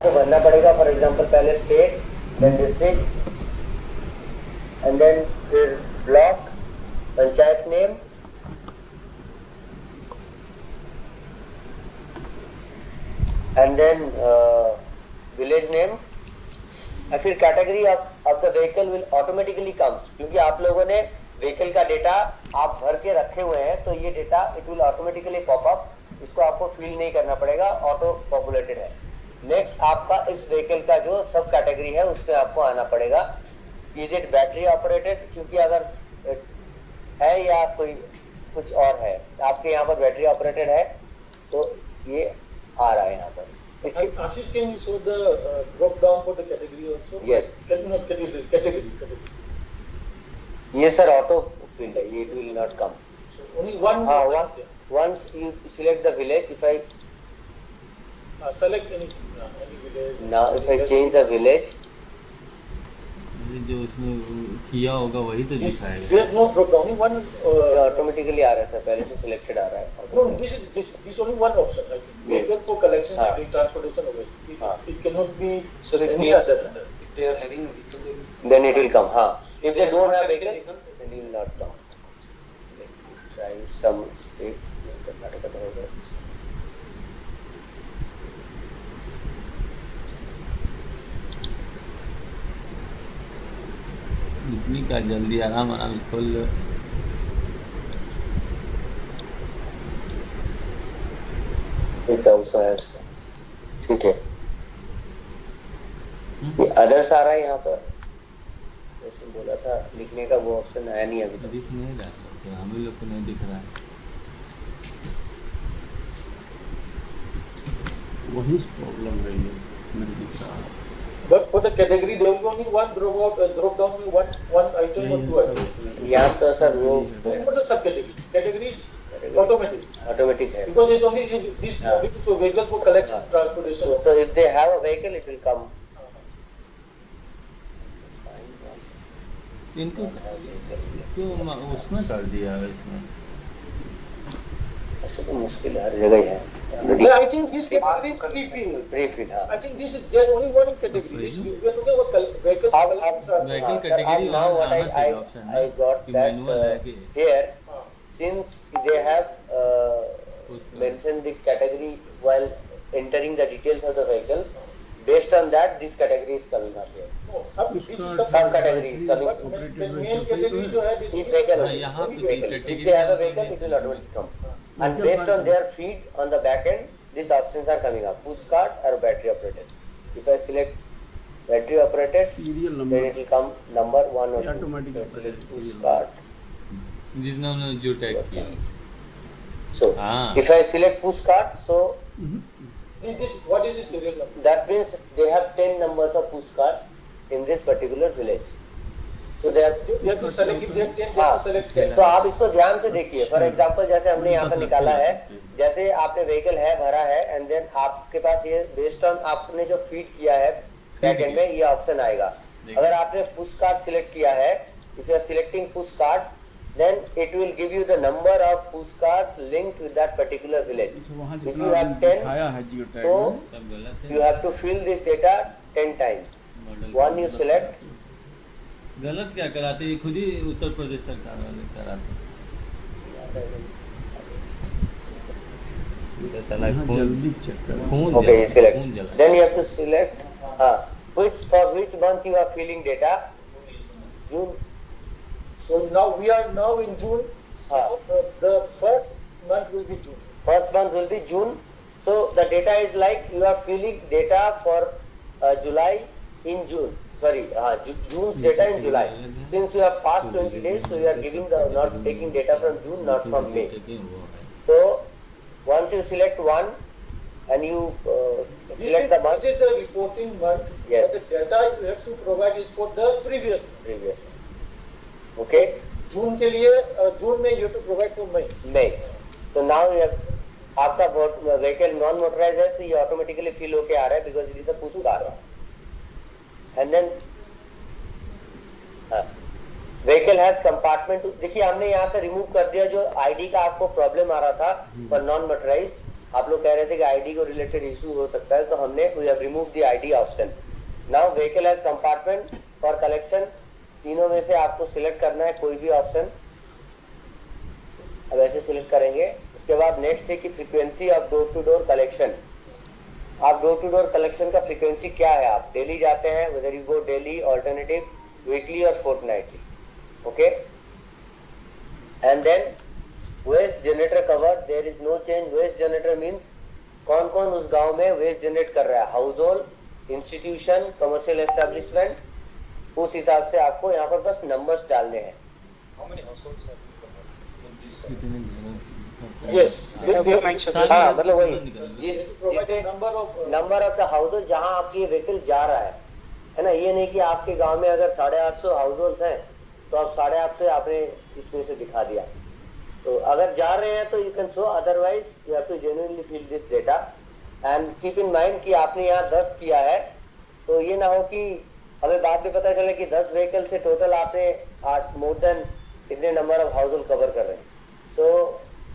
को भरना पड़ेगा। फॉर एग्जांपल पहले state, then district, and then फिर block, panchayat name, and then village name, और फिर category of the vehicle will automatically come, क्योंकि आप लोगों ने व्हीकल का डेटा आप भर के रखे हुए हैं, तो ये data it will automatically pop up, इसको आपको फिल नहीं करना पड़ेगा, ऑटो पॉपुलेटेड है। नेक्स्ट आपका इस व्हीकल का जो सब कैटेगरी है उसमें आपको आना पड़ेगा। इज इट बैटरी ऑपरेटेड, क्योंकि अगर है या कोई कुछ और है, आपके यहाँ पर बैटरी ऑपरेटेड है तो ये आ रहा है यहाँ पर। Ashish, can you show the drop down for the category also? Yes. Can you not category? Yes sir, auto field है, it will not come. So only one. Once you select the village, if I select any village. now if I change the village, जो उसने किया होगा वही तो दिखाएगा। There is no drop down. Only one. Automatically आ रहा है सर, पहले से सिलेक्टेड आ रहा है। No, this only one option. I think. Vehicle for collection and transportation always. It cannot be selected. If they are having vehicle, Then it will come. हाँ, if they don't have vehicle, then it will not come. Try some state, Karnataka का होगा। इतनी का जल्दी आराम खोल लो। ठीक है, ये अदर्स आ रहा है यहाँ पर, जैसे बोला था लिखने का वो ऑप्शन आया नहीं अभी तक। दिख नहीं रहा सर, हम लोग को नहीं दिख रहा है, वही प्रॉब्लम रही है, नहीं दिख रहा है। But for the category, there will be only one drop down में one item or two items. यहाँ तो सर वो What is subcategory? Category is automatic है, because it's only this so vehicle for collection transportation. so if they have a vehicle it will come. इनको क्यों उसमें कर दिया है इसमें? ऐसे तो मुश्किल है, हर जगह है। Yeah, I think this category is pre-filled. Pre-filled, हाँ। I think this is just only one category. We are talking about vehicle collection. vehicle category now what आना चाहिए option I got कि that manual है कि here since they have mentioned the category while entering the details of the vehicle, based on that this category is coming up here. No, this is Some category is coming. the main category जो है this If vehicle, हाँ, यहाँ पे vehicle. category If they have a vehicle, it will automatically come. And based on their feed on the back end, these options are coming up: push cart or battery operated. If I select battery operated, serial then number it will come number 1 or 2. automatic If I select push serial cart. जितना उन्होंने जो tag किया। So हाँ। if I select push cart, so what is the serial number? that means they have 10 numbers of push carts in this particular village. So they have You have to select if they have 10, they have to select 10. तो आप इसको ध्यान से देखिए। For example जैसे हमने यहाँ पर निकाला है, जैसे आपने व्हीकल है भरा है एंड देन आपके पास ये बेस्ड ऑन आपने जो फीड किया है बैकएंड में ये ऑप्शन आएगा। अगर आपने पुश कार्ड सिलेक्ट किया है, if you are selecting push card, then it will give you the number of push cards linked with that particular village. वहाँ If जितना you have 10, दिखाया है जियो टैग so में सब गलत you है। have to fill this data 10 times. Model One you select, गलत क्या कराते हैं, खुद ही उत्तर प्रदेश सरकार वाले कराते हैं। चला यहाँ खून जल्दी चेक कर। खून okay, you select. खून जला। Then you have to select which month you are filling data. June. So now we are now in June. So the first month will be June. First month will be June. So the data is like you are filling data for July in June. Sorry, June's data in July. Since you have passed 20 days, so you are giving the not taking data from June, not from May. So once you select one and you select the month, This is the reporting month. Yes. But the data you have to provide is for the previous month. previous month. Okay, जून के लिए जून में you have to provide for May. May. So now you have आपका vehicle non motorized है, तो ये automatically fill होके आ रहा है because it is a push car. And then vehicle has compartment. देखिए हमने यहाँ से रिमूव कर दिया जो आईडी का आपको प्रॉब्लम आ रहा था for non motorized. आप लोग कह रहे थे कि आईडी को रिलेटेड इशू हो सकता है, तो हमने we have remove the ID option. Now vehicle has compartment for collection, तीनों में से आपको सिलेक्ट करना है कोई भी ऑप्शन। अब ऐसे सिलेक्ट करेंगे। उसके बाद नेक्स्ट है कि frequency of door to door collection. आप डोर टू डोर कलेक्शन का फ्रीक्वेंसी क्या है, आप डेली जाते हैं, whether you go daily, alternative, weekly और fortnightly, okay. And then waste generator cover, there is no change. Waste generator means कौन कौन उस गांव में वेस्ट जनरेट कर रहा है, house hold, institution, commercial establishment, उस हिसाब से आपको यहाँ पर बस नंबर्स डालने हैं। How many households have you covered in this? कितने घर Yes, they have mentioned. सारे हाँ, मतलब वही निकाल- Provide a number of number of the house hold जहाँ आपकी ये व्हीकल जा रहा है ना। ये नहीं कि आपके गांव में अगर 850 हाउस होल्ड हैं तो आप 850 आपने इसमें से दिखा दिया। तो अगर जा रहे हैं तो you can show, otherwise you have to genuinely fill this data and keep in mind कि आपने यहाँ 10 किया है, तो ये ना हो कि हमें बाद में पता चले कि 10 व्हीकल से टोटल आपने मोर देन कितने number of house hold cover कर रहे हैं। सो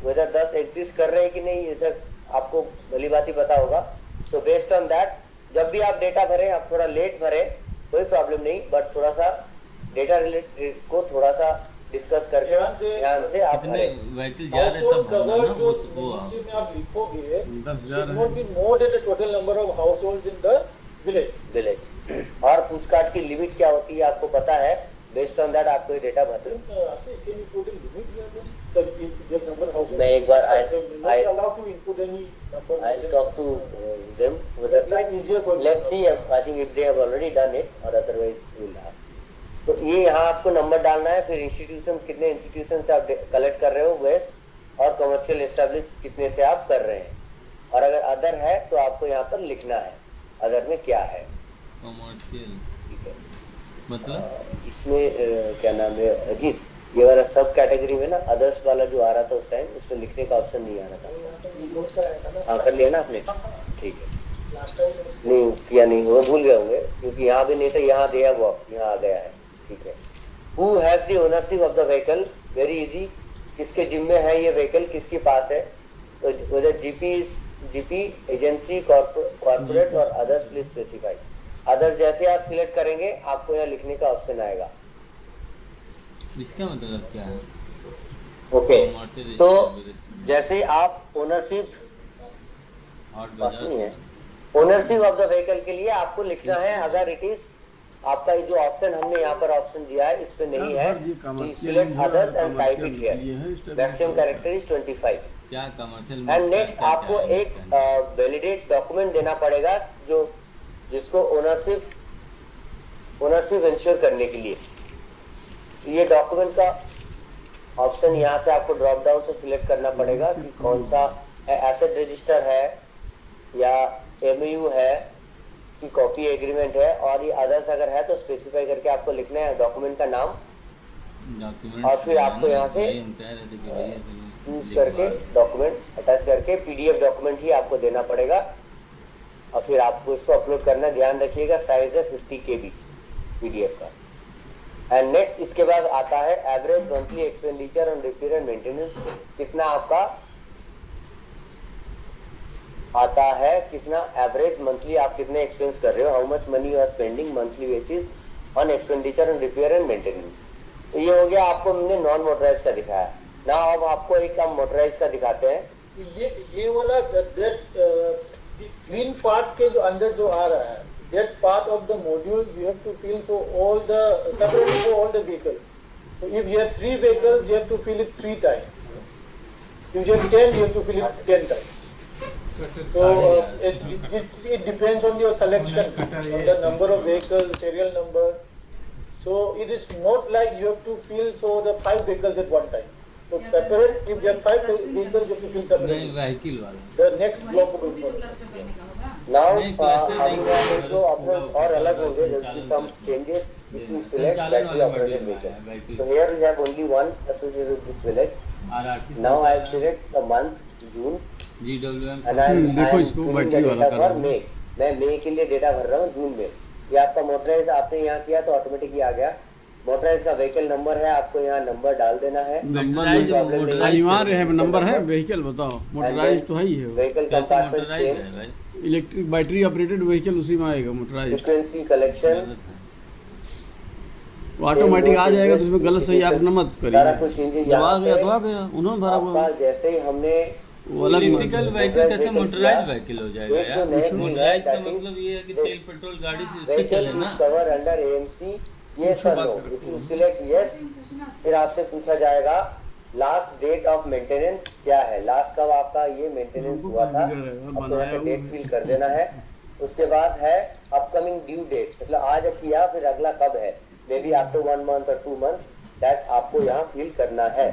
वेदर 10 एग्जिस्ट कर रहे हैं कि नहीं, ये सब आपको भली बात ही पता होगा। सो बेस्ड ऑन दैट जब भी आप डेटा भरें, आप थोड़ा लेट भरें कोई प्रॉब्लम नहीं, बट थोड़ा सा डेटा रिलेटेड को थोड़ा सा डिस्कस करके ध्यान से आप कितने भरें। व्हीकल जा रहे हैं households तब भरना ना, covered जो वो नीचे में आप लिखोगे, 10,000 should not be more than the total number of households in the village. Village. और पूछताछ की लिमिट क्या होती है आपको पता है, बेस्ड ऑन दैट आपको ये डेटा भरते हैं। Then, Ashish, can you put in limit here then? The number of households. मैं एक बार They're not allowed to input any number. I'll talk to them whether Like easier for let's see, I think if they have already done it or otherwise we'll ask। तो ये यहाँ आपको number डालना है, फिर institution कितने institution से आप कलेक्ट कर रहे हो वेस्ट, और कमर्शियल एस्टेब्लिश कितने से आप कर रहे हैं, और अगर अदर है तो आपको यहाँ पर लिखना है अदर में क्या है। कमर्शियल ठीक है, मतलब इसमें क्या नाम है अजीत, ये वाला सब कैटेगरी में ना अदर्स वाला जो आ रहा था उस टाइम, उसमें लिखने का ऑप्शन नहीं आ रहा था। हाँ कर लिया ना आपने, ठीक है। नहीं किया नहीं, वो भूल गए होंगे क्योंकि यहाँ भी नहीं था, यहाँ दिया वो यहाँ आ गया है, ठीक है। Who have the ownership of the vehicle, very easy, किसके जिम्मे है ये व्हीकल, किसकी पास है, तो whether जीपी एजेंसी कॉर्पोरेट और अदर्स प्लीज स्पेसिफाई। अदर जैसे आप सिलेक्ट करेंगे आपको यहाँ लिखने का ऑप्शन आएगा, इसका मतलब क्या है? ओके। Commercial सो establishment। जैसे आप ओनरशिप हॉट नहीं है, बाजार ओनरशिप ऑफ द व्हीकल के लिए आपको लिखना है, अगर इट इज आपका जो ऑप्शन हमने यहाँ पर ऑप्शन दिया है इस पे नहीं है, select others and type it here, maximum character is 25। क्या कमर्शियल में एंड इसका नेक्स्ट क्या आपको क्या है एक इसका? वैलिडेट डॉक्यूमेंट देना पड़ेगा जो जिसको ओनरशिप इंश्योर करने के लिए। ये डॉक्यूमेंट का ऑप्शन यहाँ से आपको ड्रॉप डाउन से सिलेक्ट करना पड़ेगा कि कौन सा एसेट रजिस्टर है या एमयू है कि कॉपी एग्रीमेंट है, और ये अदर्स अगर है तो स्पेसिफाई करके आपको लिखना है डॉक्यूमेंट का नाम, डॉक्यूमेंट्स और फिर आपको यहाँ से हम कह रहे थे कि भैया चलो यूज करके डॉक्यूमेंट अटैच करके पीडीएफ डॉक्यूमेंट ही आपको देना पड़ेगा, और फिर आपको इसको अपलोड करना। ध्यान रखिएगा साइज है 50 KB पीडीएफ का। एंड नेक्स्ट इसके बाद आता है average monthly expenditure on repair and maintenance, कितना आपका आता है, कितना एवरेज मंथली आप कितने एक्सपेंस कर रहे हो, how much money you are spending monthly basis on expenditure on repair and maintenance. तो ये हो गया, आपको हमने नॉन मोटराइज का दिखाया ना, अब आपको एक हम मोटराइज का दिखाते हैं। ये वाला ग्रीन पार्ट के जो अंदर जो आ रहा है, that part of the module you have to fill for all the separately for all the vehicles. So if you have 3 vehicles, you have to fill it 3 times. If you have 10, you have to fill it 10 times. So it depends on your selection, on the number of vehicles, serial number. So it is not like you have to fill for the 5 vehicles at one time. So separate, if you have 5 vehicles, you have to fill नहीं separately. Vehicle वाला The next block of information. Now नहीं, cluster नहीं, जो options और अलग होंगे, there will be some changes if you select संचालन battery वाला operated मॉड्यूल vehicle. है So vehicle here we have only one associated with this village. RRC Now I select the month June जीडब्ल्यूएम and I देखो am इसको filling battery the वाला data कर for रहा हूँ। May। मैं मई के लिए डेटा भर रहा हूँ जून में। ये आपका मोटराइज आपने यहाँ किया तो ऑटोमेटिकली आ गया। मोटराइज का व्हीकल नंबर है, आपको यहाँ नंबर डाल देना है। मोटराइज मोटराइज अनिवार्य है, नंबर है, व्हीकल बताओ, मोटराइज तो है ही है वो। व्हीकल कैसे कंपार्टमेंट मोटराइज चेन, है भाई? इलेक्ट्रिक बैटरी ऑपरेटेड व्हीकल उसी में आएगा मोटराइज। फ्रीक्वेंसी कलेक्शन, गलत है। ऑटोमेटिक आ जाएगा, तो उसमें गलत सही आप न मत सारा करिए। कुछ चेंजेस दबा यहाँ गया पे दबा गया, उन्होंने भरा आपका हुआ जैसे ही हमने वो अलग इलेक्ट्रिकल व्हीकल कैसे मोटराइज किया, व्हीकल हो जाएगा एक जो यार? नया मोटराइज का that is मतलब ये है कि the तेल पेट्रोल गाड़ी से उससे vehicle चले is ना। covered under AMC, yes or no. If you select yes, फिर आपसे पूछा जाएगा लास्ट डेट ऑफ मेंटेनेंस क्या है, लास्ट कब आपका ये मेंटेनेंस हुआ था, आपको यहाँ पे डेट फिल कर देना है। उसके बाद है अपकमिंग ड्यू डेट, मतलब आज किया फिर अगला कब है, मे बी आफ्टर 1 मंथ और 2 मंथ, दैट आपको यहाँ फिल करना है।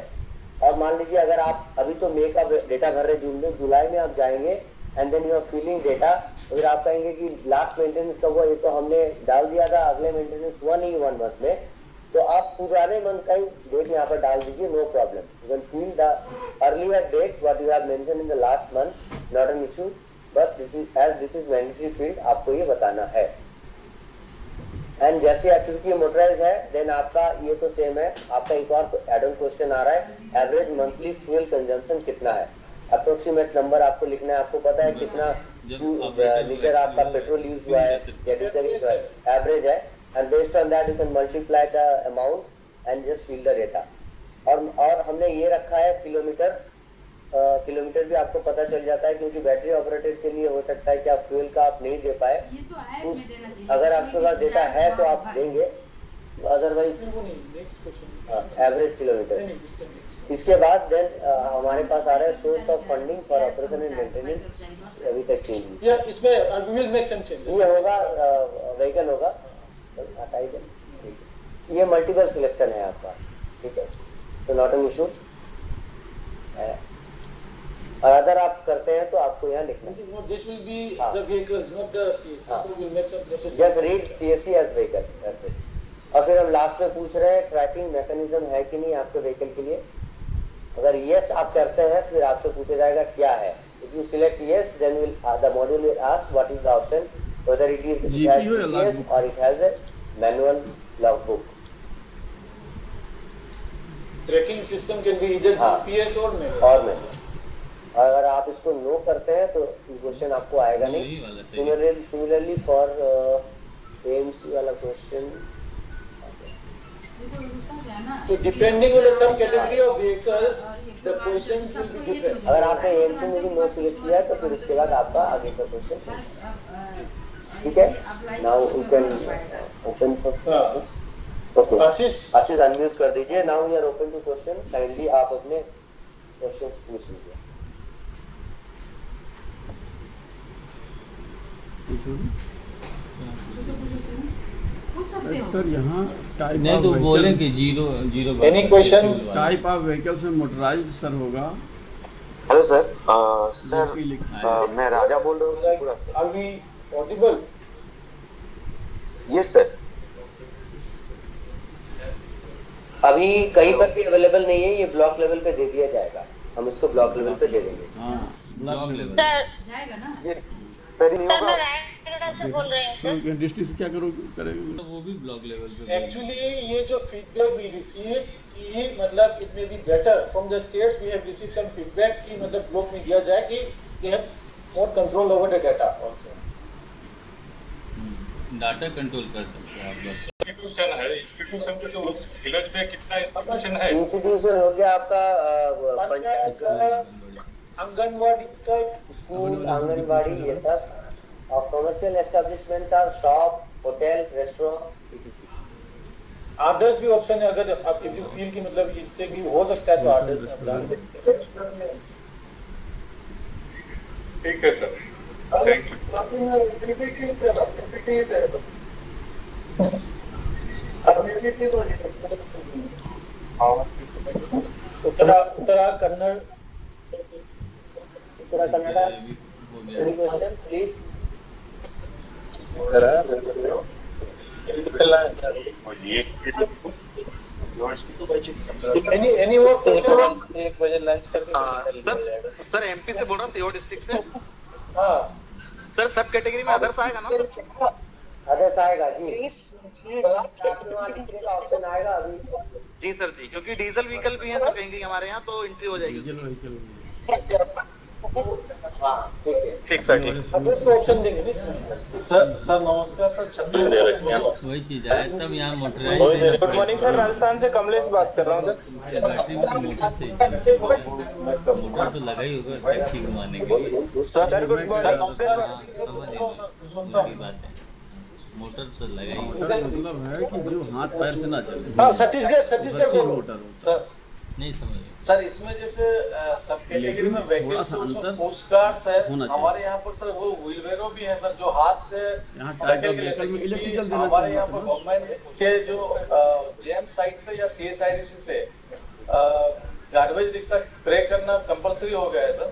और मान लीजिए अगर आप अभी तो मई का डेटा भर रहे जून में, जुलाई में आप जाएंगे and then you are filling data, तो फिर आप कहेंगे कि लास्ट मेंटेनेंस कब हुआ, ये तो हमने डाल दिया था, अगले मेंटेनेंस हुआ नहीं 1 मंथ में, तो आप पुराने मंथ का ही डेट यहाँ पर डाल दीजिए, no problem. You can fill the earlier date what you have mention in the last month, not an issue, but this is mandatory field, आपको ये बताना है। एंड जैसे एक्टिविटी मोटराइज है, देन आपका ये तो सेम है, आपका एक और एड ऑन क्वेश्चन आ रहा है, एवरेज मंथली फ्यूल कंजम्पशन कितना है, अप्रोक्सीमेट नंबर आपको लिखना है। आपको पता है कितना लीटर आपका पेट्रोल यूज हुआ है या डीजल एवरेज है, and based on that you can multiply the amount and just fill the data. और हमने ये रखा है किलोमीटर, किलोमीटर भी आपको पता चल जाता है, क्योंकि बैटरी ऑपरेटेड के लिए हो सकता है कि आप फ्यूल का आप नहीं दे पाए, उस अगर आपके पास डेटा है तो आप देंगे, otherwise next question average kilometre. इसके बाद देन हमारे पास आ रहा है source of funding for operation and maintenance, अभी तक चेंज या इसमें we will make some changes. ये होगा व्हीकल होगा, हटाइए, ये मल्टीपल सिलेक्शन है आपका, ठीक है, तो नॉट एन इशू। और अगर आप करते हैं तो आपको यहाँ लिखना है, This will be the vehicles, not the CSC. So we'll make some necessary. Just read CSC as vehicle, that's it. और फिर हम लास्ट में पूछ रहे हैं ट्रैकिंग मैकेनिज्म है कि नहीं आपके व्हीकल के लिए, अगर यस आप करते हैं फिर आपसे पूछा जाएगा क्या है। If you select yes then will the module will ask what is the option, whether it is GPS और it has a manual logbook. Tracking system can be either हाँ। GPS or manual. और manual, और अगर आप इसको no करते हैं तो क्वेश्चन आपको आएगा यही नहीं। वाला सही है। सिमिलरली फॉर AMC वाला question, So depending on the subcategory of vehicles, the questions will be different. अगर आपने AMC में भी नो सिलेक्ट किया है तो फिर उसके बाद आपका आगे का क्वेश्चन, ठीक है। Now you can open for okay. Ashish, Ashish unmute कर दीजिए। Now we are open to question, kindly आप अपने क्वेश्चंस पूछ लीजिए। सर यहाँ टाइप नहीं तो बोले कि zero zero Any questions? Type of vehicles में मोटराइज्ड सर होगा। हेलो सर सर जोकि लिखा मैं राजा बोल रहा हूँ। are we audible? Yes sir. अभी कहीं पर भी अवेलेबल नहीं है, ये ब्लॉक लेवल पे दे दिया जाएगा, हम इसको ब्लॉक लेवल पे दे देंगे। हाँ ब्लॉक लेवल सर नहीं सर होगा। मैं रायगढ़ से बोल रही हूँ सर। डिस्ट्रिक्ट से क्या करेंगे? तो वो भी ब्लॉक लेवल पे Actually, ये जो feedback we received कि मतलब it may be better from the states. We have received some feedback कि मतलब ब्लॉक में दिया जाए कि they have more control over the data also. Data control कर सकते हैं आप लोग। इंस्टीट्यूशन है, इंस्टीट्यूशन के जो विलेज में कितना इंस्टीट्यूशन है? इंस्टीट्यूशन हो गया आपका पंचायत का, आंगनवाड़ी का स्कूल, आंगनबाड़ी, ये सब, और commercial establishment or shop, hotel, restaurant. Orders भी ऑप्शन है, अगर आप if you feel कि मतलब इससे भी हो सकता है तो आर्डर्स में आप डाल सकते हैं। ठीक है sir, thank you. Uttara Kannada, Uttara Kannada, ये भी हो गया। Any question please. any more questions? Sir MP से बोल रहा हूँ, सीओ डिस्ट्रिक्ट से। हाँ, सर सब कैटेगरी में अदर्स आएगा ना? अदर्स आएगा जी। ऑप्शन आएगा अभी। जी सर जी, क्योंकि डीजल व्हीकल भी है सर कहीं कहीं हमारे यहाँ, तो एंट्री हो जाएगी डीजल उसकी। व्हीकल हाँ ठीक है। ठीक सर ठीक। अब उसको ऑप्शन देंगे ना इसमें। सर नमस्कार सर, 26 वही चीज है, तब यहाँ motorise good morning sir, Rajasthan से कमलेश बात कर रहा हूँ सर। बैटरी में मोटर से मोटर तो लगा ही होगा चक्की घुमाने के लिए। Sir good morning. हाँ, समझ गए, वही बात है, मोटर तो लगा ही होगा। मोटर मतलब है कि जो हाथ पैर से ना चले, हाँ छत्तीसगढ़ बच्ची बोलो। मोटर हो। सर नहीं समझ सर इसमें जैसे सब कैटेगरी में थोड़ा व्हीकल्स सा उसमें अंतर पोस्ट कार्ड्स है, होना चाहिए। हमारे यहाँ पर सर वो व्हीलबेरो भी है सर, जो हाथ से यहाँ टाइप ऑफ व्हीकल में इलेक्ट्रिकल देना हमारे चाहिए यहाँ पर था। गवर्नमेंट के जो जेम साइड से या CSIDC से गार्बेज रिक्शा प्रे करना कंपलसरी हो गया है सर,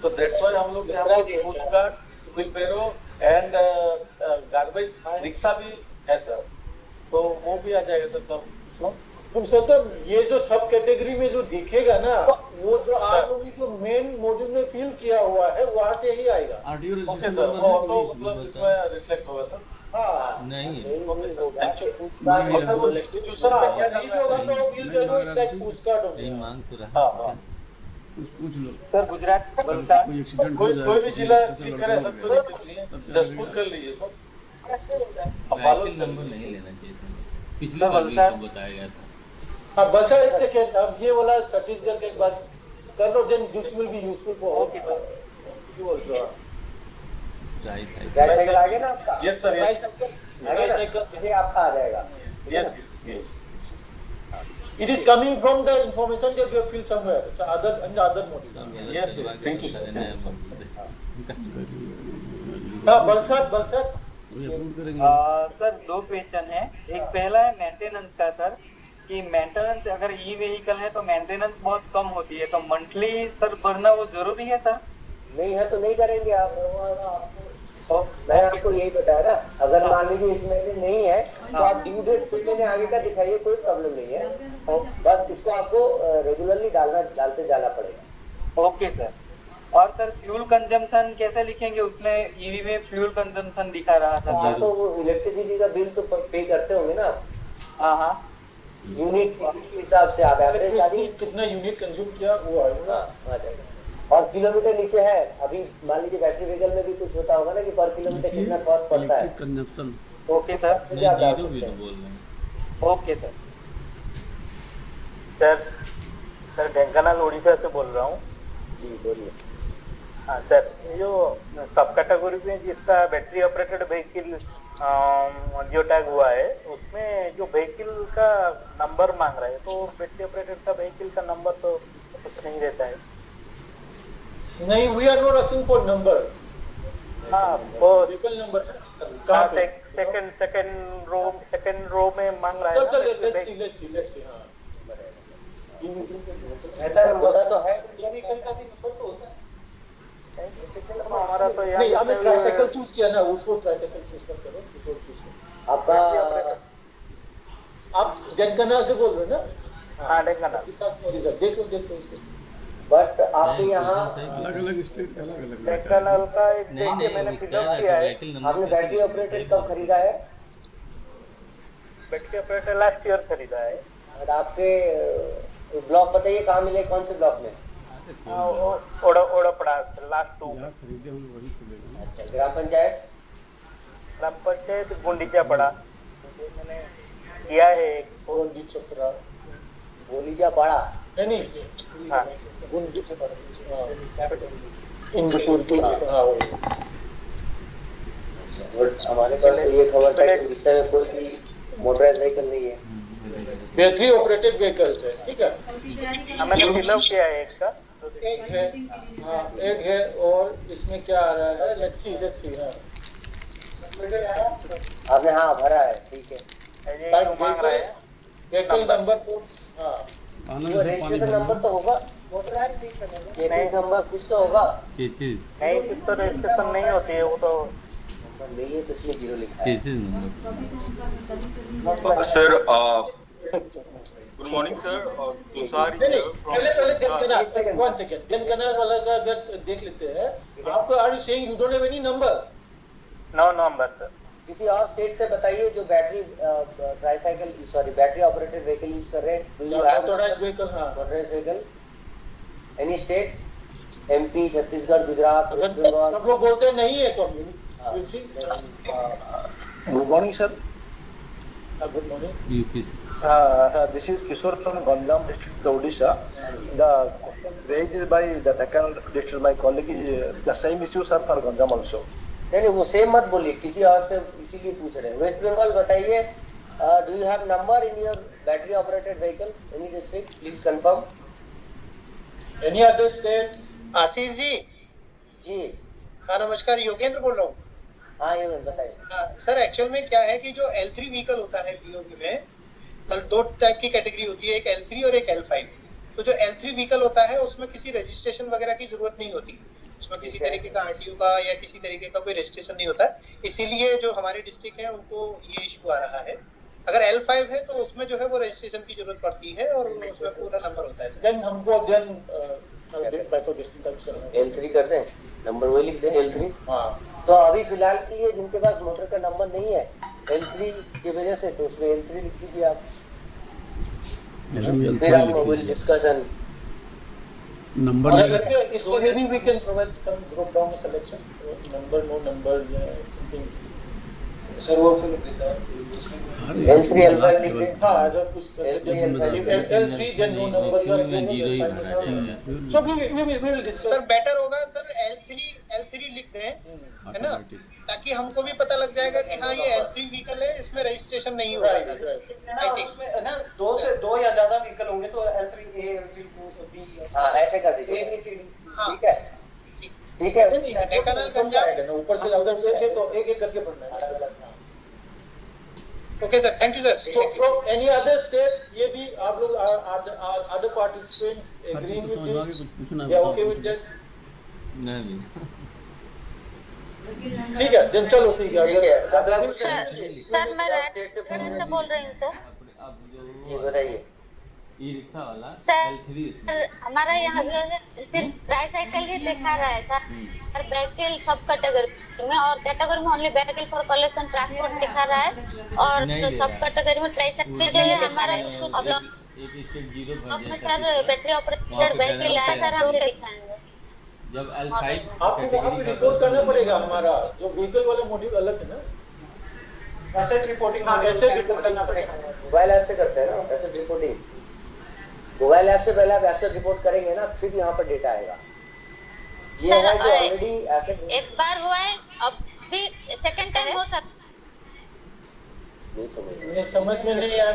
तो दैट्स व्हाई हम लोग यहाँ पर post card, wheelbarrow and garbage rickshaw भी है सर, तो वो भी आ जाएगा सर तब इसमें। तुम सर तो ये जो सब कैटेगरी में जो दिखेगा ना, वो जो आप लोगों को मेन मॉड्यूल में फिल किया हुआ है वहां से ही आएगा। RTO okay registration sir, number वो है, तो पुलिस मतलब इसमें रिफ्लेक्ट होगा सर। हाँ नहीं है। Okay sir, thank you. नहीं और सर वो इंस्टीट्यूशन में क्या नहीं होगा तो बिल जरूर इसका एक पोस्ट कार्ड नहीं होगा। मांग तो रहा हाँ हाँ पूछ लो। सर, गुजरात वलसाड कोई एक्सीडेंट हो कोई जाए, कोई भी किसी जिला से क्लिक लड़का करे हो सर, गया, कोई दिक्कत नहीं है, जसपुर कर लीजिए सर। अब व्हीकल नंबर नहीं लेना चाहिए था, पिछली सर, बार भी वलसाड। तो बताया गया था। हाँ बचा एक सेकेंड, अब ये वाला छत्तीसगढ़ के बाद कर लो, then this will be useful for okay sir. You also. Try side tricycle आ गया ना आपका? यस सर, यस आ गया ना? ये आपका आ जाएगा। Yes yes. It is coming from the information that you have filled somewhere. It's other in the other module. Yes, yes, thank you, sir. हाँ बलसाद वही अप्रूव करेंगे। सर दो क्वेश्चन है। एक पहला है मेंटेनेंस का सर, कि मेंटेनेंस अगर ई व्हीकल है तो मेंटेनेंस बहुत कम होती है, तो मंथली सर भरना वो जरूरी है सर? नहीं है तो नहीं करेंगे आप। मैं आपको यही बताया ना, अगर मान लीजिए इस महीने नहीं है तो आप ड्यू डेट फिर महीने आगे का दिखाइए, कोई प्रॉब्लम नहीं है। बस इसको आपको रेगुलरली डालते जाना पड़ेगा। Okay sir. और सर फ्यूल कंजम्पशन कैसे लिखेंगे? उसमें ईवी में फ्यूल कंजम्पशन दिखा रहा था हाँ सर। तो वो इलेक्ट्रिसिटी का बिल तो पे करते होंगे ना आप, हाँ हाँ यूनिट के हिसाब से आप एवरेज आदमी। कितना यूनिट कंज्यूम किया वो आएगा। हाँ आ जाएगा। और किलोमीटर नीचे है, अभी मान लीजिए बैटरी व्हीकल में भी कुछ होता होगा ना कि पर किलोमीटर कितना कॉस्ट पड़ता है। Electric consumption. Okay sir. नहीं, जीरो भी तो बोल रहे हैं। Okay sir. Sir Dhenkanal Orissa से बोल रहा हूँ। जी बोलिए। हाँ सर, ये जो सब कैटेगरी में जिसका battery operated vehicle geo tag हुआ है, उसमें जो व्हीकल का नंबर मांग रहा है, तो बैटरी ऑपरेटेड का व्हीकल का नंबर तो कुछ नहीं रहता है। नहीं, we are not asking for number. हाँ वो व्हीकल नंबर कहाँ पे? सेकंड रो में मांग रहा है चल ना। Let's see. हाँ ऐसा होता तो है। हमारा तो नहीं, यहाँ हमने ट्राइसाइकिल चूज किया ना, उसको ट्राइसाइकिल चूज कर करो, बिफोर चूज। आपका आप ढेंकानाल से बोल रहे हैं ना? हाँ ढेंकानाल। इस साथ में रिजल्ट देख लो। बट आपके यहाँ अलग अलग स्टेट का अलग अलग ढेंकानाल का एक नहीं देखिए मैंने नहीं, फिलअप उसका किया है। व्हीकल नंबर आपने बैटरी ऑपरेटेड कब खरीदा है? बैटरी ऑपरेटर लास्ट ईयर खरीदा है। और आपके ब्लॉक बताइए कहाँ मिले, कौन से ब्लॉक में? ओड़ा पड़ा लास्ट 2। जहाँ खरीदे होंगे वही खुलेगा। अच्छा, ग्राम पंचायत? ग्राम पंचायत गुंडीचा पड़ा मैंने किया है एक। गोंडी छपरा बोलीजा पड़ा नहीं हाँ गुंडी छपरा इंदुपुर की। हाँ वही। और हमारे पास तो ये खबर था कि इस समय कोई भी मोटराइज्ड व्हीकल नहीं है। बैटरी ऑपरेटेड व्हीकल है, ठीक है। मैंने फिलअप किया है एक का। एक है, हाँ एक है। और इसमें क्या आ रहा है? Let's see. हाँ आपने हाँ भरा है, ठीक है। ये जो मांग रहा है व्हीकल नंबर 4। हाँ आनंद वो से पानी रजिस्ट्रेशन भरना। नंबर तो होगा, केपिंग नंबर कुछ तो होगा। चेचिस नहीं, इस तो रजिस्ट्रेशन नहीं होती है वो तो। नहीं है तो इसमें 0 लिखा है। Chassis number. Sir good morning sir, Tushar पहले 1 सेकंड ढेंकानाल वाला का अगर देख लेते हैं। आपको are you saying you don't have any number? No number sir. किसी और स्टेट से बताइए जो battery tricycle sorry battery operated vehicle use कर रहे हैं. Do you have motorized vehicle? हाँ, motorized vehicle? Any state? MP, Chhattisgarh, Gujarat, West Bengal. सब लोग बोलते हैं नहीं है तो good morning sir. Good morning. UP This is Kishore from Ganjam district, Odisha. The raised by the Deccan district, my colleague, the same issues are for Ganjam also. नहीं वो same मत बोलिए, किसी और से इसीलिए पूछ रहे हैं. वेस्ट बंगाल बताइए. Do you have number in your battery operated vehicles any district? Please confirm. Any other state? Ashish ji. जी हाँ नमस्कार, योगेंद्र बोल रहा हूँ. हाँ ये बताइए. सर एक्चुअल में क्या है कि जो L3 व्हीकल होता है बीओबी में, कल दो टाइप की कैटेगरी होती है, एक L3 और एक L5. तो जो L3 व्हीकल होता है उसमें किसी रजिस्ट्रेशन वगैरह की जरूरत नहीं होती, उसमें किसी तरीके का आरटीओ का या किसी तरीके का कोई रजिस्ट्रेशन नहीं होता है. इसीलिए जो हमारे डिस्ट्रिक्ट है उनको ये इशू आ रहा है. अगर L5 है तो उसमें जो है वो रजिस्ट्रेशन की जरूरत पड़ती है और उसमें पूरा नंबर होता है. देन हमको L3 कर दें, नंबर वही लिख दें L3. हाँ. तो अभी फिलहाल के लिए जिनके पास मोटर का नंबर नहीं है L3 की वजह से, तो उसमें L3 लिख दीजिए आप. फिर हम विल डिस्कशन. नंबर इसको यदि we can provide some drop down selection, number, no number, something. Sir वो फिर L3 L5 लिख दें. हाँ ऐसा कुछ L3 then no number. So we will discuss. Sir better होगा सर L3 लिख दें, है ना, ताकि हमको भी पता लग जाएगा कि हाँ ये L3 व्हीकल है, इसमें रजिस्ट्रेशन नहीं होगा सर. आई थिंक ना दो या ज्यादा व्हीकल होंगे तो L3A, L3B, हाँ ऐसे कर दीजिए. ठीक है ठीक है. ढेंकानाल गंजाम ऊपर से अगर देखें तो एक करके पढ़ना है. Okay sir, thank you sir. So any other state, ये भी आप लोग other participants agreeing with this? Yeah, okay with that? नहीं. ठीक है, then चलो ठीक है. सर मैं रायगढ़ से बोल रही हूँ सर. जी बताइए. ई रिक्शा वाला सर L3 हमारा यहाँ भी सिर्फ ट्राईसाइकिल ही दिखा रहा है सर, और व्हीकल सब कैटेगरी में, और कैटेगरी में only vehicle for collection transport दिखा रहा है, और सब कैटेगरी में ट्राईसाइकिल जो है हमारा कुछ प्रॉब्लम एक स्टेट 0 भर अपने सर बैटरी ऑपरेटेड व्हीकल है सर, हमसे दिखाएंगे. जब L5 आपको वहाँ पे रिपोर्ट करना पड़ेगा. हमारा जो व्हीकल वाला मॉड्यूल अलग है ना, एसेट रिपोर्टिंग. हाँ एसेट रिपोर्ट करना पड़ेगा. मोबाइल ऐप से करते हैं ना एसेट रिपोर्टिंग. मोबाइल ऐप से पहले आप एसेट रिपोर्ट करेंगे ना, फिर यहाँ पर डेटा आएगा. ये है जो ऑलरेडी एसेट एक बार हुआ है, अब भी सेकंड टाइम हो सकता नहीं समझ में नहीं आया.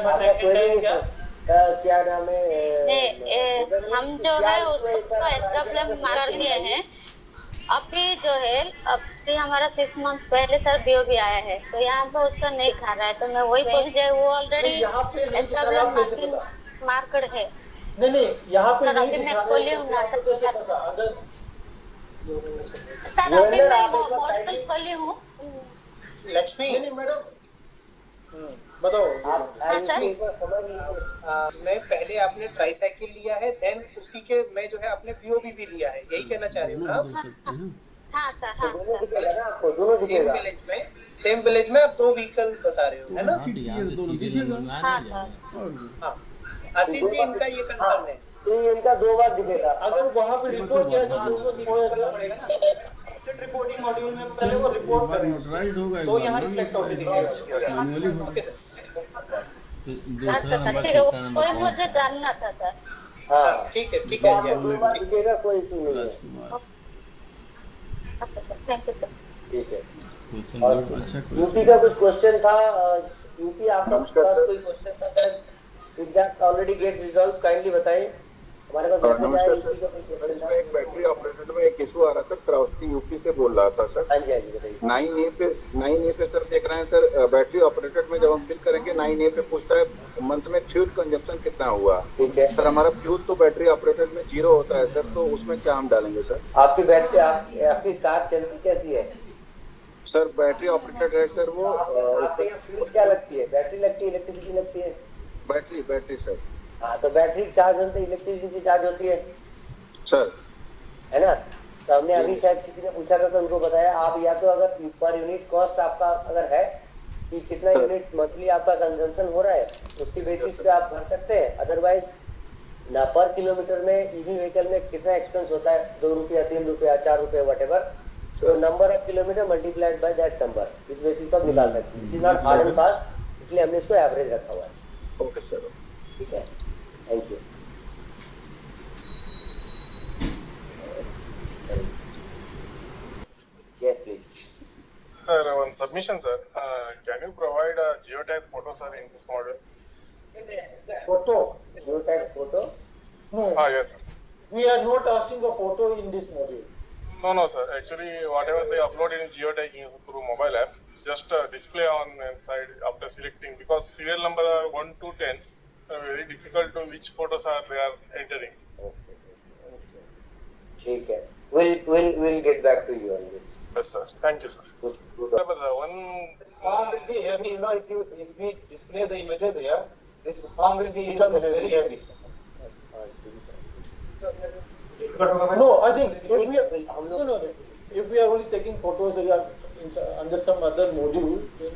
क्या नाम है. हम जो है उसको एस्टेब्लिश कर दिए हैं. अभी जो है अभी हमारा 6 मंथ्स पहले सर बीओबी आया है, तो यहाँ पे उसका नहीं खा रहा है, तो मैं वही पूछ गई. वो ऑलरेडी एस्टेब्लिश मार्केट है. नहीं यहाँ पे सर अभी मैं खोली हूँ ना सर. सर अभी मैं मॉडल खोली हूँ. लक्ष्मी मैडम बताओ. मैं पहले आपने ट्राईसाइकिल लिया है, देन उसी के मैं जो है आपने बीओबी भी लिया है, यही कहना चाह रही हूँ ना आप? हाँ सर, हाँ सर. सेम विलेज में आप 2 व्हीकल बता रहे हो, है ना? हाँ सर. हाँ आशीष जी, इनका ये कंसर्न है. तो इनका 2 बार दिखेगा. अगर वहाँ पे रिपोर्ट किया तो एसेट रिपोर्टिंग मॉड्यूल में पहले वो रिपोर्ट करें तो यहाँ रिफ्लेक्ट होकर दिखेगा. अच्छा सर ठीक है, कोई मुझे जानना था सर. हाँ ठीक है दो बार दिखेगा, कोई इशू नहीं है. अच्छा सर, थैंक यू सर. ठीक है. क्वेश्चन यूपी का कुछ क्वेश्चन था. यूपी आपका पास कोई क्वेश्चन था? If that already gets resolved, kindly बताइए. हमारे पास नमस्कार सर, इसमें एक बैटरी ऑपरेटेड में एक इशू आ रहा सर. श्रावस्ती यूपी से बोल रहा था सर. हाँ जी बताइए. 9A पे सर देख रहे हैं सर, बैटरी ऑपरेटेड में जब हम फिल करेंगे 9A पे पूछता है मंथ में फ्यूल कंजप्शन कितना हुआ. ठीक है सर, हमारा फ्यूल तो बैटरी ऑपरेटेड में 0 होता है सर, तो उसमें क्या हम डालेंगे सर? आपकी बैटरी आपकी कार चलती कैसी है सर? बैटरी ऑपरेटेड है सर. वो आपके यहाँ फ्यूल क्या लगती है? बैटरी लगती है, इलेक्ट्रिसिटी लगती है? Battery sir. हाँ तो बैटरी चार्ज होती है, इलेक्ट्रिसिटी चार्ज होती है सर, है ना. तो हमने अभी शायद किसी ने पूछा था तो उनको बताया. आप या तो अगर पर यूनिट कॉस्ट आपका अगर है कि कितना यूनिट मंथली आपका कंजम्पशन हो रहा है, उसकी बेसिस पे आप भर सकते हैं। अदरवाइज ना पर किलोमीटर में ईवी व्हीकल में कितना एक्सपेंस होता है, 2 रुपया 3 रुपया 4 रुपये वटेवर, तो number of kilometre multiplied by that number, इस बेसिस पर निकाल सकते हैं। This is not hard and fast, इसलिए हमने इसको एवरेज रखा हुआ है। Okay sir. ठीक है, thank you. Yes, please. Sir, one submission, sir. Can you provide a geotag photo, sir, in this model? Photo? Geotag photo? No. Yes, sir. We are not asking a photo in this module. No, sir. Actually, whatever they upload in geotagging through mobile app, just display on inside after selecting, because serial number are 1 to 10, very difficult to which photos are they are entering. ठीक है, we'll get back to you on this. Yes, sir. Thank you, sir. Good. One Farm will be heavy, you know, if we display the images here, this farm will be very heavy. No, I think if we are, if we are only taking photos under some other module, then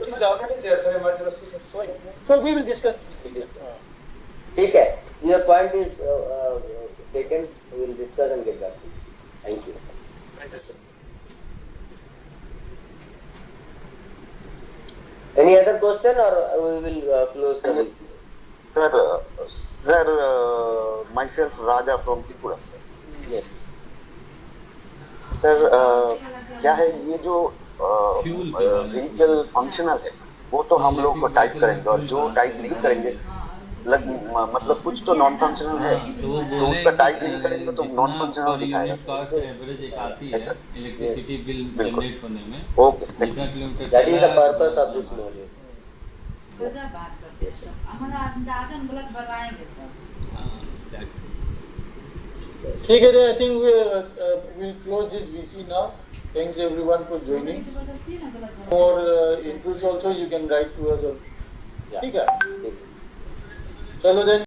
it is already there, sir. So we will discuss. ठीक है, your point is taken, we will discuss and get back to you. Thank you. Thank you, sir. Any other question or we will close the list? Sir, myself Raja from Tripura. Yes. Sir क्या है ये जो vehicle functional है वो तो हम लोग को टाइप करेंगे, और जो टाइप नहीं करेंगे मतलब कुछ तो नॉन फंक्शनल है तो उसका टाइप नहीं करेंगे तो नॉन फंक्शनल दिखाएगा। कॉस्ट एवरेज एक आती है इलेक्ट्रिसिटी बिल जनरेट होने में। ओके, जितना kilometre That is the purpose of this module. ठीक है, I think we'll close this VC now. Thanks everyone for joining. For inputs also you can write to us. ठीक है, चलो then.